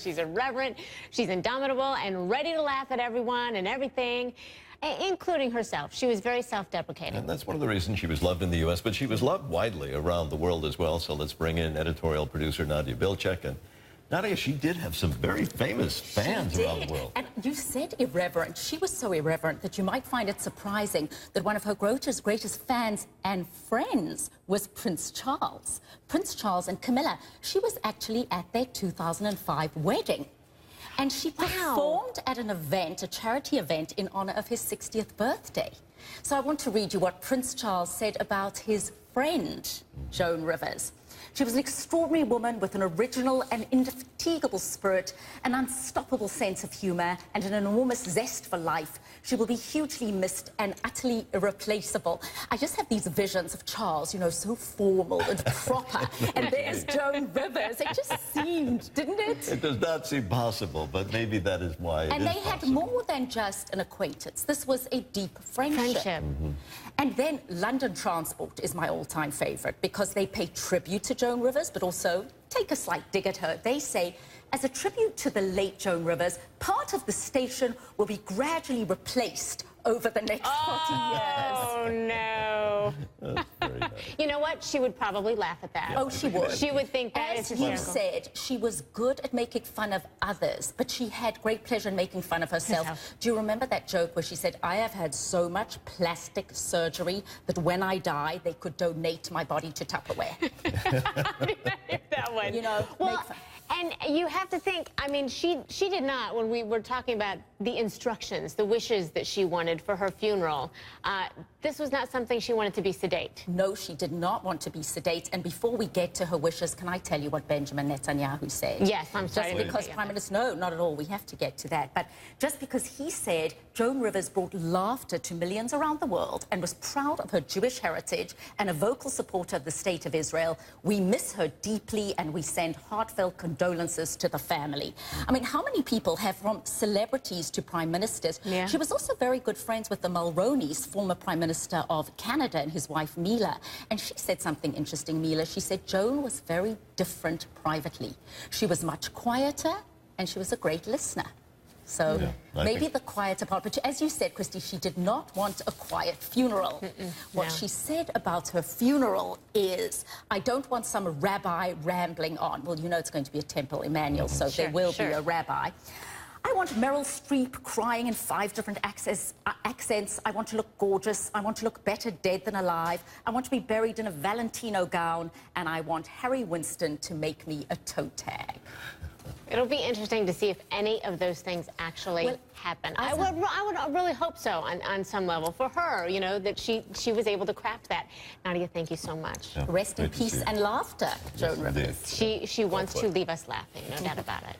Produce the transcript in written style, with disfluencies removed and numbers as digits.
She's irreverent, she's indomitable, and ready to laugh at everyone and everything, including herself. She was very self-deprecating. And that's one of the reasons she was loved in the U.S., but she was loved widely around the world as well. So let's bring in editorial producer Nadia Bilchik. And Nadia, she did have some very famous fans around the world. And you said irreverent. She was so irreverent that you might find it surprising that one of her greatest fans and friends was Prince Charles. Prince Charles and Camilla. She was actually at their 2005 wedding. And she performed at an event, a charity event, in honor of his 60th birthday. So I want to read you what Prince Charles said about his friend, Joan Rivers. She was an extraordinary woman with an original and indefatigable spirit, an unstoppable sense of humour, and an enormous zest for life. She will be hugely missed and utterly irreplaceable. I just have these visions of Charles, you know, so formal and proper. And there's Joan Rivers. It just seemed, didn't it? It does not seem possible, but maybe that is why it is they had more than just an acquaintance. This was a deep friendship. And then London Transport is my all-time favourite because they pay tribute to Joan Rivers, but also take a slight dig at her. They say, as a tribute to the late Joan Rivers, part of the station will be gradually replaced over the next 40 years. Oh, no. That's very nice. You know what? She would probably laugh at that. Oh, she would. She would think that is As you hysterical. said, she was good at making fun of others, but she had great pleasure in making fun of herself. Do you remember that joke where she said, I have had so much plastic surgery that when I die, they could donate my body to Tupperware? That one. You know, well, and you have to think, I mean, she did not, when we were talking about the instructions, the wishes that she wanted for her funeral, this was not something she wanted to be sedate. No, she did not want to be sedate. And before we get to her wishes, can I tell you what Benjamin Netanyahu said? Yes, I'm sorry. Just because Prime Minister, no, not at all. We have to get to that. But just because he said Joan Rivers brought laughter to millions around the world and was proud of her Jewish heritage and a vocal supporter of the State of Israel, we miss her deeply and we send heartfelt condolences to the family. I mean, how many people have, from celebrities to prime ministers? Yeah. She was also very good friends with the Mulroneys, former Prime Minister of Canada, and his wife Mila. And she said something interesting, Mila. She said Joan was very different privately. She was much quieter and she was a great listener. So maybe the quieter part, but as you said, Christy, she did not want a quiet funeral. What she said about her funeral is, I don't want some rabbi rambling on. Well, you know it's going to be a Temple Emmanuel, so there will be a rabbi. I want Meryl Streep crying in 5 different accents. I want to look gorgeous. I want to look better dead than alive. I want to be buried in a Valentino gown. And I want Harry Winston to make me a toe tag. It'll be interesting to see if any of those things actually happen. I would really hope so on some level for her, you know, that she was able to craft that. Nadia, thank you so much. Yeah, rest in peace and laughter, Joan Rivers. She wants to leave us laughing, no doubt about it.